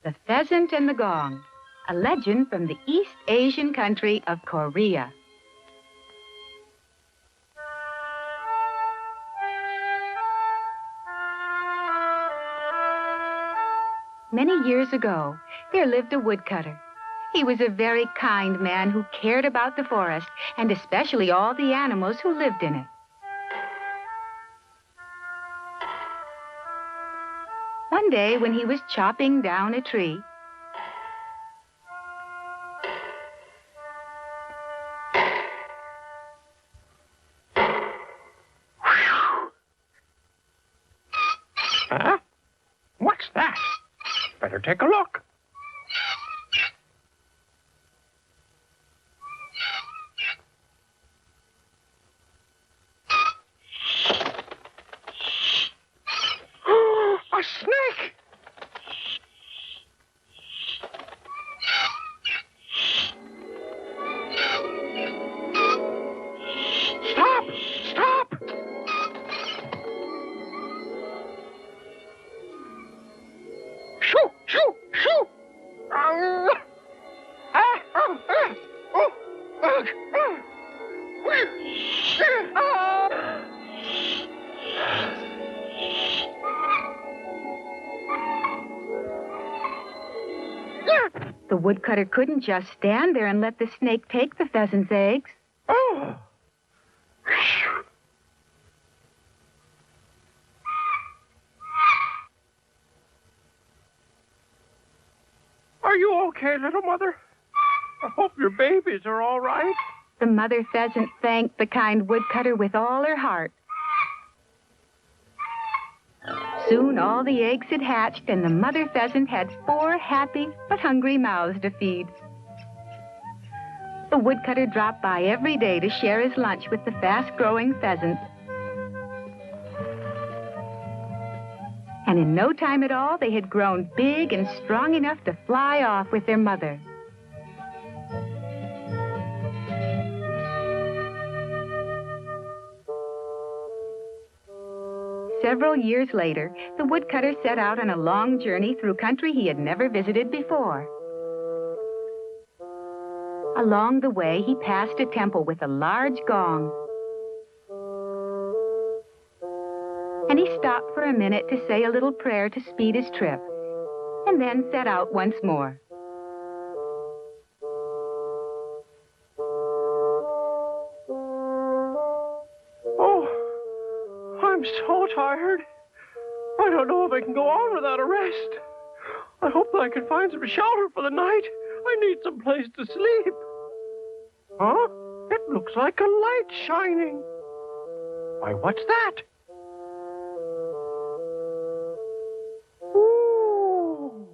The Pheasant and the Gong, a legend from the East Asian country of Korea. Many years ago, there lived a woodcutter. He was a very kind man who cared about the forest, and especially all the animals who lived in it. One day, when he was chopping down a tree, Huh? What's that? Better take a look. A snake! Stop! Stop! Shoo! Shoo! Shoo! the woodcutter couldn't just stand there and let the snake take the pheasant's eggs. Oh! Are you okay, little mother? I hope your babies are all right. The mother pheasant thanked the kind woodcutter with all her heart. Soon all the eggs had hatched, and the mother pheasant had 4 happy but hungry mouths to feed. The woodcutter dropped by every day to share his lunch with the fast-growing pheasant. And in no time at all, they had grown big and strong enough to fly off with their mother. Several years later, the woodcutter set out on a long journey through country he had never visited before. Along the way, he passed a temple with a large gong. And he stopped for a minute to say a little prayer to speed his trip, and then set out once more. I'm so tired. I don't know if I can go on without a rest. I hope that I can find some shelter for the night. I need some place to sleep. Huh? It looks like a light shining. Why, what's that? Ooh.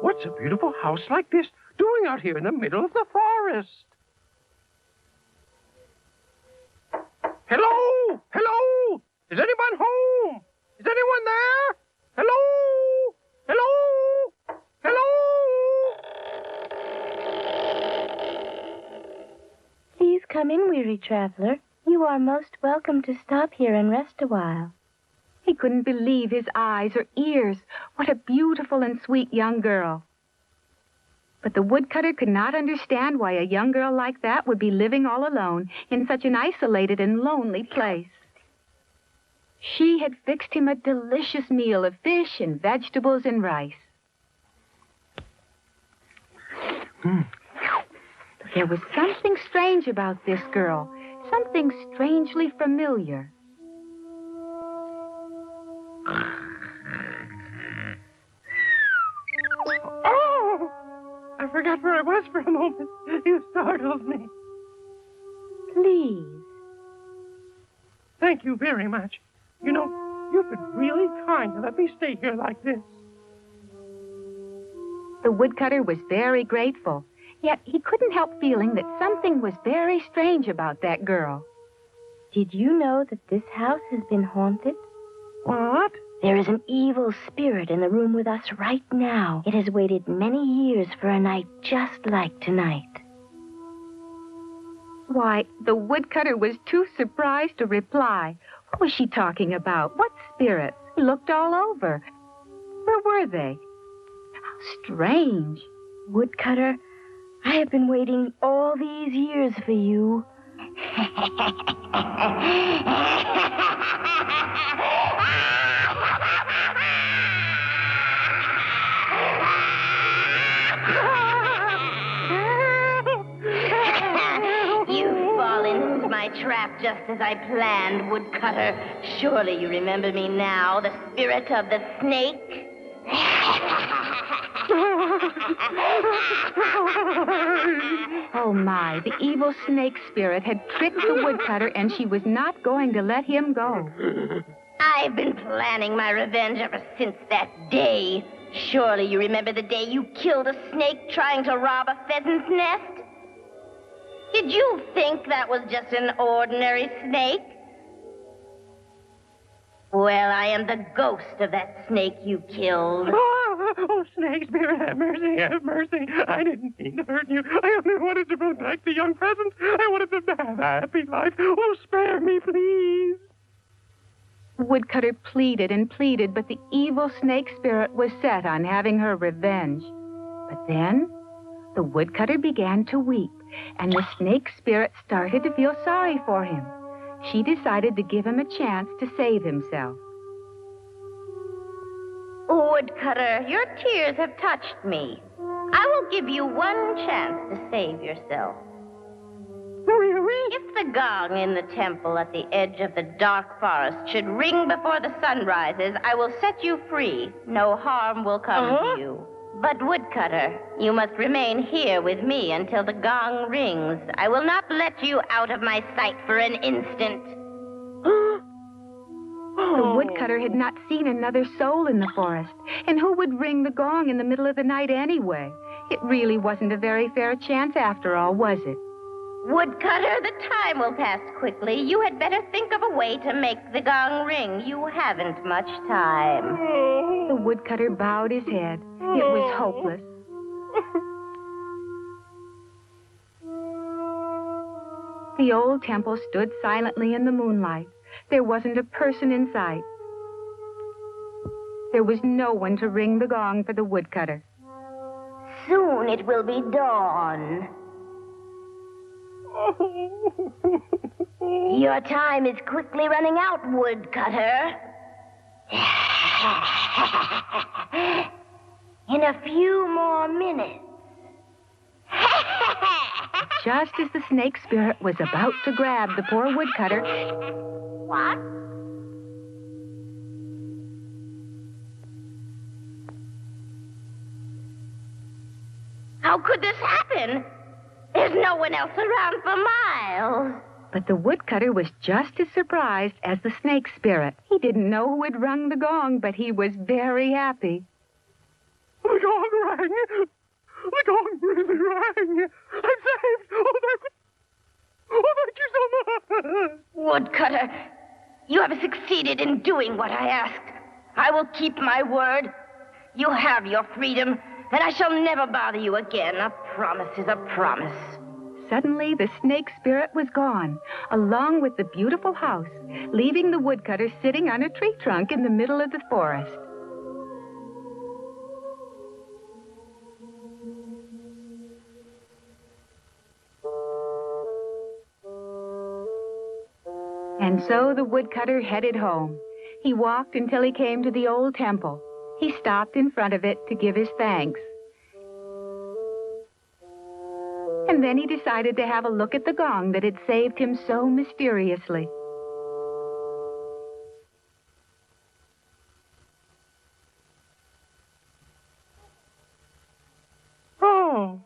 What's a beautiful house like this doing out here in the middle of the forest? Hello? Hello? Is anyone home? Is anyone there? Hello? Hello? Hello? Please come in, weary traveler. You are most welcome to stop here and rest a while. He couldn't believe his eyes or ears. What a beautiful and sweet young girl. But the woodcutter could not understand why a young girl like that would be living all alone in such an isolated and lonely place. She had fixed him a delicious meal of fish and vegetables and rice. There was something strange about this girl, something strangely familiar. I forgot where I was for a moment. You startled me. Please. Thank you very much. You know, you've been really kind to let me stay here like this. The woodcutter was very grateful, yet he couldn't help feeling that something was very strange about that girl. Did you know that this house has been haunted? What? There is an evil spirit in the room with us right now. It has waited many years for a night just like tonight. Why, the woodcutter was too surprised to reply. What was she talking about? What spirit? He looked all over. Where were they? strange. Woodcutter, I have been waiting all these years for you. You've fallen into my trap just as I planned, Woodcutter. Surely you remember me now, the spirit of the snake? Oh, my. The evil snake spirit had tricked the woodcutter, and she was not going to let him go. I've been planning my revenge ever since that day. Surely you remember the day you killed a snake trying to rob a pheasant's nest? Did you think that was just an ordinary snake? Well, I am the ghost of that snake you killed. Oh, snake spirit, have mercy, have mercy. I didn't mean to hurt you. I only wanted to protect the young pheasants. I wanted them to have a happy life. Oh, spare me, please. Woodcutter pleaded and pleaded, but the evil snake spirit was set on having her revenge. But then the woodcutter began to weep, and the snake spirit started to feel sorry for him. She decided to give him a chance to save himself. Woodcutter, your tears have touched me. I will give you one chance to save yourself. Really? If the gong in the temple at the edge of the dark forest should ring before the sun rises, I will set you free. No harm will come to you. But, Woodcutter, you must remain here with me until the gong rings. I will not let you out of my sight for an instant. The woodcutter had not seen another soul in the forest, and who would ring the gong in the middle of the night anyway? It really wasn't a very fair chance after all, was it? Woodcutter, the time will pass quickly. You had better think of a way to make the gong ring. You haven't much time. The woodcutter bowed his head. It was hopeless. The old temple stood silently in the moonlight. There wasn't a person in sight. There was no one to ring the gong for the woodcutter. Soon it will be dawn. Your time is quickly running out, Woodcutter. In a few more minutes. Just as the snake spirit was about to grab the poor woodcutter... What? How could this happen? There's no one else around for miles. But the woodcutter was just as surprised as the snake spirit. He didn't know who had rung the gong, but he was very happy. The gong rang. The gong really rang. I'm saved. Thank you so much. Woodcutter, you have succeeded in doing what I asked. I will keep my word. You have your freedom, and I shall never bother you again. A promise is a promise. Suddenly, the snake spirit was gone, along with the beautiful house, leaving the woodcutter sitting on a tree trunk in the middle of the forest. And so the woodcutter headed home. He walked until he came to the old temple. He stopped in front of it to give his thanks. And then he decided to have a look at the gong that had saved him so mysteriously. Oh.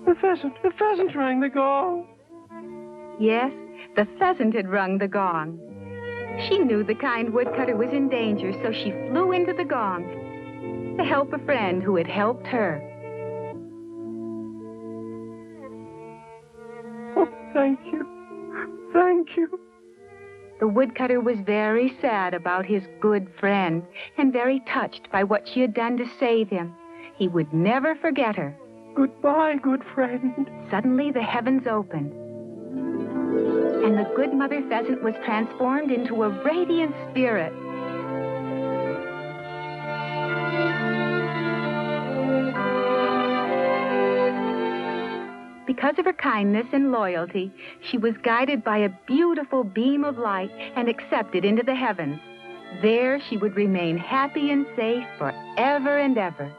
The pheasant rang the gong. Yes, the pheasant had rung the gong. She knew the kind woodcutter was in danger, so she flew into the gong to help a friend who had helped her. Oh, thank you. Thank you. The woodcutter was very sad about his good friend and very touched by what she had done to save him. He would never forget her. Goodbye, good friend. Suddenly, the heavens opened, and the good mother pheasant was transformed into a radiant spirit. Because of her kindness and loyalty, she was guided by a beautiful beam of light and accepted into the heavens. There she would remain happy and safe forever and ever.